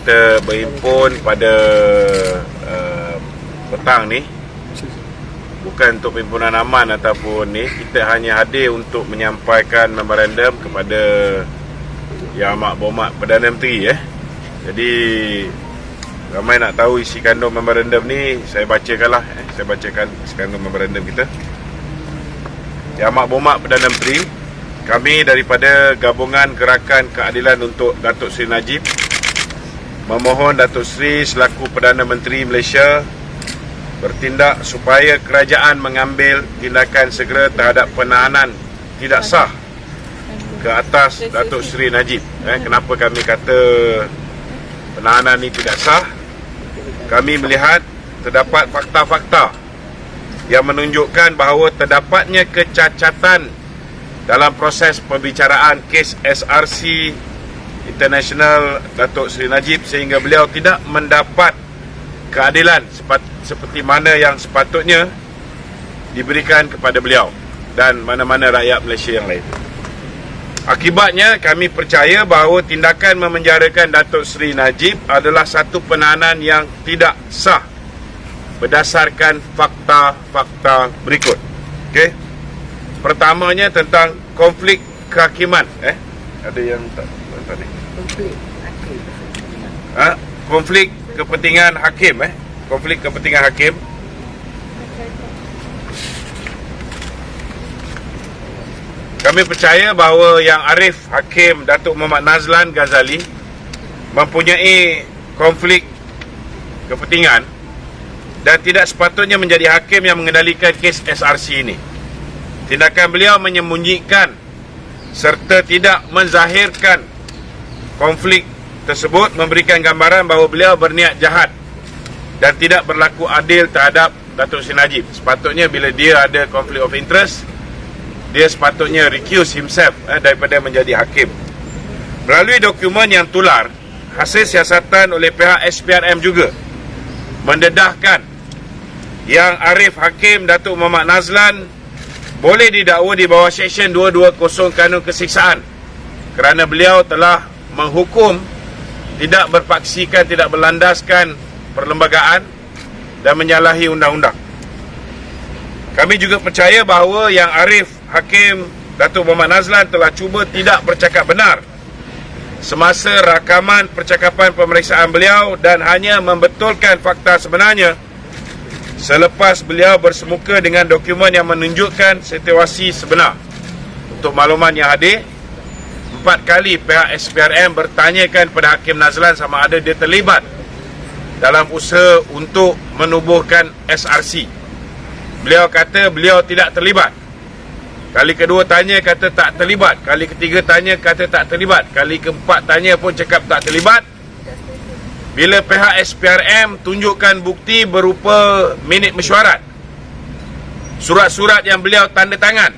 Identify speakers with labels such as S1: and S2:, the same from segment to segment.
S1: kita berhimpun pada petang ni bukan untuk perhimpunan aman ataupun ni, kita hanya hadir untuk menyampaikan memorandum kepada Yang Amat Berhormat Perdana Menteri. Jadi ramai nak tahu isi kandung memorandum ni, saya bacakanlah. Saya bacakan isi kandung memorandum kita. Yang Amat Berhormat Perdana Menteri, kami daripada Gabungan Gerakan Keadilan untuk Datuk Seri Najib memohon Datuk Seri selaku Perdana Menteri Malaysia bertindak supaya kerajaan mengambil tindakan segera terhadap penahanan tidak sah ke atas Datuk Seri Najib. Kenapa kami kata penahanan ini tidak sah? Kami melihat terdapat fakta-fakta yang menunjukkan bahawa terdapatnya kecacatan dalam proses pembicaraan kes SRC International Datuk Seri Najib sehingga beliau tidak mendapat keadilan seperti mana yang sepatutnya diberikan kepada beliau dan mana-mana rakyat Malaysia yang lain. Akibatnya kami percaya bahawa tindakan memenjarakan Datuk Seri Najib adalah satu penahanan yang tidak sah berdasarkan fakta-fakta berikut. Okey. Pertamanya tentang konflik kehakiman. Ada yang tak tadi. Konflik kepentingan hakim. Konflik kepentingan hakim. Kami percaya bahawa Yang Arif Hakim Datuk Muhammad Nazlan Ghazali mempunyai konflik kepentingan dan tidak sepatutnya menjadi hakim yang mengendalikan kes SRC ini. Tindakan beliau menyembunyikan serta tidak menzahirkan konflik tersebut memberikan gambaran bahawa beliau berniat jahat dan tidak berlaku adil terhadap Datuk Seri Najib. Sepatutnya bila dia ada conflict of interest, dia sepatutnya recuse himself daripada menjadi hakim. Melalui dokumen yang tular, hasil siasatan oleh pihak SPRM juga mendedahkan Yang Arif Hakim Datuk Muhammad Nazlan boleh didakwa di bawah Seksyen 220 Kanun Kesiksaan kerana beliau telah menghukum tidak berpaksikan, tidak berlandaskan perlembagaan dan menyalahi undang-undang. Kami juga percaya bahawa Yang Arif Hakim Datuk Muhammad Nazlan telah cuba tidak bercakap benar semasa rakaman percakapan pemeriksaan beliau dan hanya membetulkan fakta sebenarnya selepas beliau bersemuka dengan dokumen yang menunjukkan situasi sebenar. Untuk makluman yang hadir, 4 kali pihak SPRM bertanyakan kepada Hakim Nazlan sama ada dia terlibat dalam usaha untuk menubuhkan SRC. Beliau kata beliau tidak terlibat. Kali kedua tanya kata tak terlibat. Kali ketiga tanya kata tak terlibat. Kali keempat tanya pun cakap tak terlibat. Bila pihak SPRM tunjukkan bukti berupa minit mesyuarat, surat-surat yang beliau tanda tangan,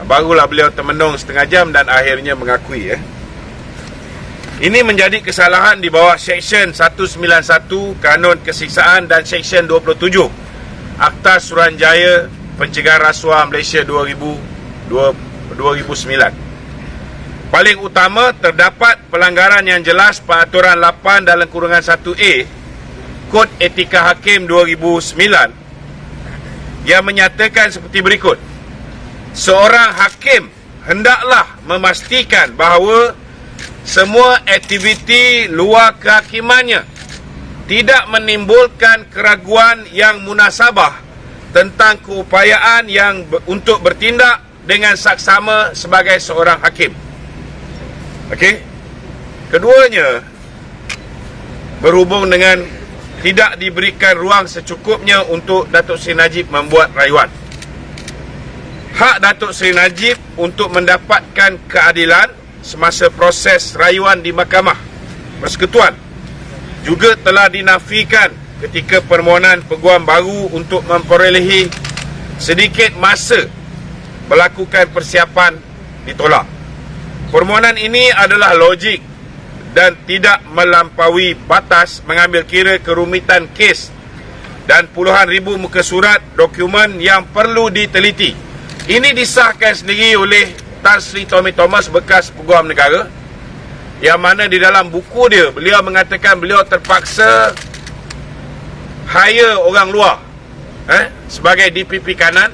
S1: barulah beliau termenung setengah jam dan akhirnya mengakui. Ini menjadi kesalahan di bawah Seksyen 191 Kanun Kesiksaan dan Seksyen 27 Akta Suruhanjaya Pencegahan Rasuah Malaysia 2009. Paling utama, terdapat pelanggaran yang jelas peraturan 8 dalam kurungan 1A Kod Etika Hakim 2009 yang menyatakan seperti berikut. Seorang hakim hendaklah memastikan bahawa semua aktiviti luar kehakimannya tidak menimbulkan keraguan yang munasabah tentang keupayaan yang untuk bertindak dengan saksama sebagai seorang hakim. Okey. Keduanya berhubung dengan tidak diberikan ruang secukupnya untuk Datuk Seri Najib membuat rayuan. Hak Datuk Seri Najib untuk mendapatkan keadilan semasa proses rayuan di Mahkamah Persekutuan juga telah dinafikan ketika permohonan peguam baru untuk memperolehi sedikit masa melakukan persiapan ditolak. Permohonan ini adalah logik dan tidak melampaui batas mengambil kira kerumitan kes dan puluhan ribu muka surat dokumen yang perlu diteliti. Ini disahkan sendiri oleh Tan Sri Tommy Thomas, bekas Peguam Negara, yang mana di dalam buku dia beliau mengatakan beliau terpaksa hire orang luar sebagai DPP kanan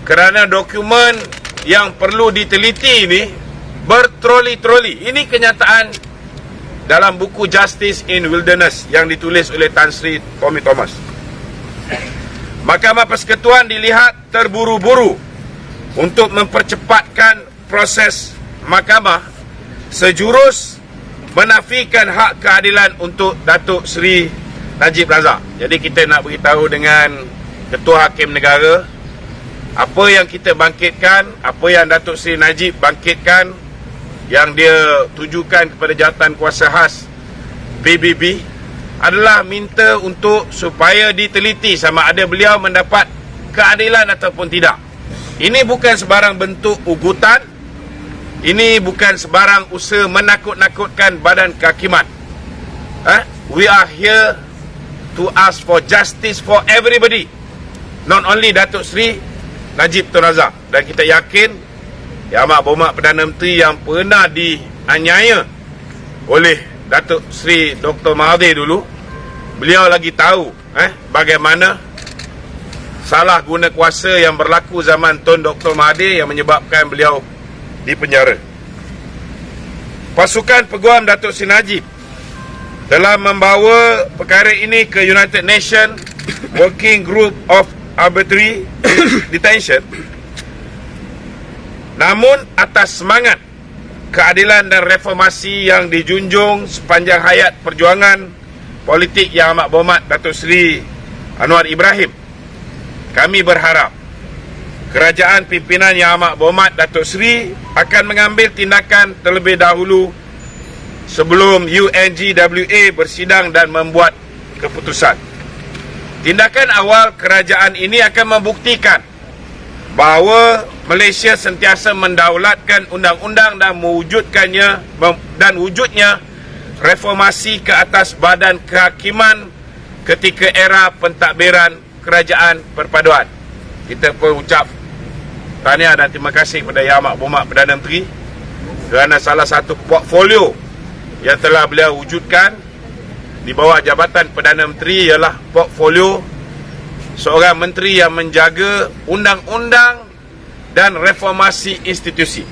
S1: kerana dokumen yang perlu diteliti ini bertroli-troli. Ini kenyataan dalam buku Justice in Wilderness yang ditulis oleh Tan Sri Tommy Thomas. Mahkamah Persekutuan dilihat terburu-buru untuk mempercepatkan proses mahkamah sejurus menafikan hak keadilan untuk Datuk Seri Najib Razak. Jadi kita nak beritahu dengan Ketua Hakim Negara apa yang kita bangkitkan, apa yang Datuk Seri Najib bangkitkan yang dia tujukan kepada Jawatan Kuasa Khas PBB adalah minta untuk supaya diteliti sama ada beliau mendapat keadilan ataupun tidak. Ini bukan sebarang bentuk ugutan. Ini bukan sebarang usaha menakut-nakutkan badan kehakiman. We are here to ask for justice for everybody, not only Datuk Seri Najib Tun Razak. Dan kita yakin Yang Amat Berhormat Perdana Menteri yang pernah dianiaya oleh Datuk Seri Dr. Mahathir dulu, beliau lagi tahu bagaimana salah guna kuasa yang berlaku zaman Tun Dr. Mahathir yang menyebabkan beliau dipenjara. Pasukan Peguam Datuk Seri Najib telah membawa perkara ini ke United Nations Working Group of Arbitrary Detention. Namun atas semangat keadilan dan reformasi yang dijunjung sepanjang hayat perjuangan politik Yang Amat Berhormat Datuk Seri Anwar Ibrahim, kami berharap kerajaan pimpinan Yang Amat Berhormat Datuk Seri akan mengambil tindakan terlebih dahulu sebelum UNGWA bersidang dan membuat keputusan. Tindakan awal kerajaan ini akan membuktikan bahawa Malaysia sentiasa mendaulatkan undang-undang dan mewujudkannya dan wujudnya reformasi ke atas badan kehakiman ketika era pentadbiran kerajaan perpaduan. Kita pun ucap tahniah dan terima kasih kepada Yang Amat Berhormat Perdana Menteri kerana salah satu portfolio yang telah beliau wujudkan di bawah Jabatan Perdana Menteri ialah portfolio seorang menteri yang menjaga undang-undang dan reformasi institusi.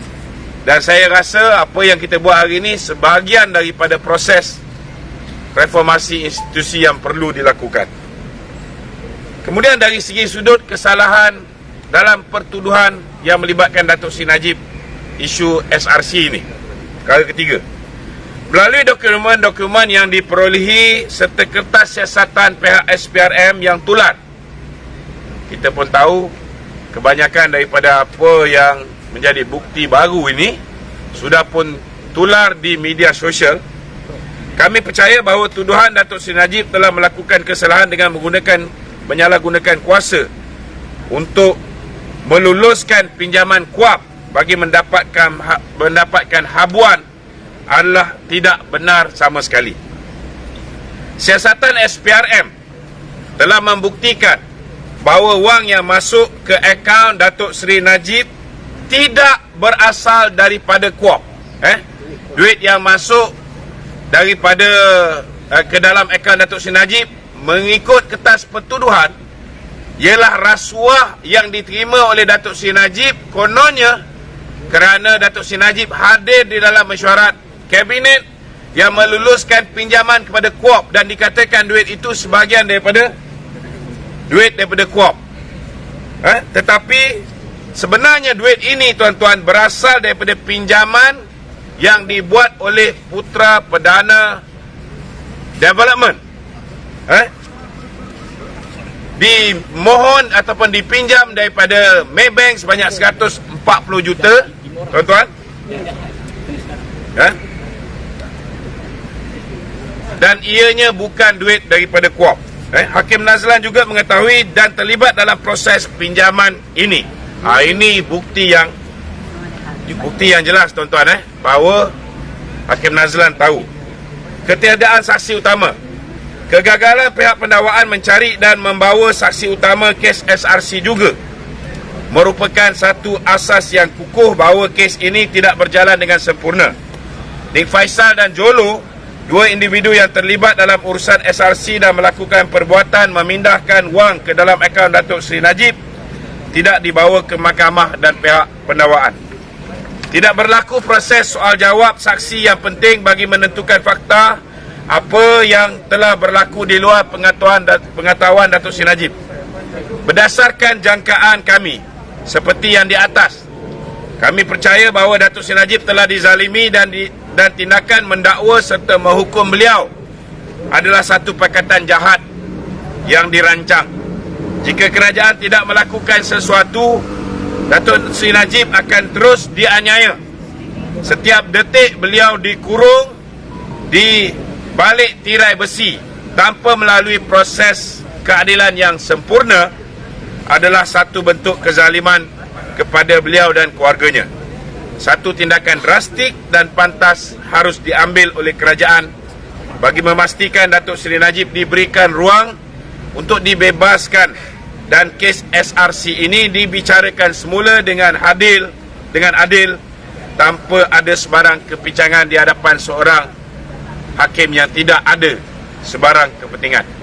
S1: Dan saya rasa apa yang kita buat hari ini sebahagian daripada proses reformasi institusi yang perlu dilakukan. Kemudian dari segi sudut kesalahan dalam pertuduhan yang melibatkan Datuk Seri Najib, isu SRC ini, perkara ketiga. Melalui dokumen-dokumen yang diperolehi serta kertas siasatan pihak SPRM yang tular, kita pun tahu kebanyakan daripada apa yang menjadi bukti baru ini sudah pun tular di media sosial. Kami percaya bahawa tuduhan Datuk Seri Najib telah melakukan kesalahan dengan menyalahgunakan kuasa untuk meluluskan pinjaman KUAP bagi mendapatkan habuan adalah tidak benar sama sekali. Siasatan SPRM telah membuktikan bahawa wang yang masuk ke akaun Datuk Seri Najib tidak berasal daripada KUAP. Duit yang masuk daripada ke dalam akaun Datuk Seri Najib mengikut kertas pertuduhan ialah rasuah yang diterima oleh Datuk Seri Najib, kononnya kerana Datuk Seri Najib hadir di dalam mesyuarat kabinet yang meluluskan pinjaman kepada KUAP dan dikatakan duit itu sebahagian daripada KUAP. Tetapi sebenarnya duit ini, tuan-tuan, berasal daripada pinjaman yang dibuat oleh Putra Perdana Development. Dimohon ataupun dipinjam daripada Maybank sebanyak 140 juta, tuan-tuan. Dan ianya bukan duit daripada KUAP. Hakim Nazlan juga mengetahui dan terlibat dalam proses pinjaman ini. Ini bukti yang jelas, tuan-tuan, bahawa Hakim Nazlan tahu. Ketiadaan saksi utama. Kegagalan pihak pendakwaan mencari dan membawa saksi utama kes SRC juga merupakan satu asas yang kukuh bahawa kes ini tidak berjalan dengan sempurna. Nik Faisal dan Jolo, dua individu yang terlibat dalam urusan SRC dan melakukan perbuatan memindahkan wang ke dalam akaun Datuk Seri Najib, tidak dibawa ke mahkamah dan pihak pendakwaan. Tidak berlaku proses soal jawab saksi yang penting bagi menentukan fakta apa yang telah berlaku di luar pengetahuan Datuk Seri Najib. Berdasarkan jangkaan kami, seperti yang di atas, kami percaya bahawa Datuk Seri Najib telah dizalimi dan tindakan mendakwa serta menghukum beliau adalah satu perkataan jahat yang dirancang. Jika kerajaan tidak melakukan sesuatu, Datuk Seri Najib akan terus dianiaya. Setiap detik beliau dikurung di balik tirai besi tanpa melalui proses keadilan yang sempurna adalah satu bentuk kezaliman kepada beliau dan keluarganya. Satu tindakan drastik dan pantas harus diambil oleh kerajaan bagi memastikan Datuk Seri Najib diberikan ruang untuk dibebaskan dan kes SRC ini dibicarakan semula dengan adil tanpa ada sebarang kepincangan di hadapan seorang hakim yang tidak ada sebarang kepentingan.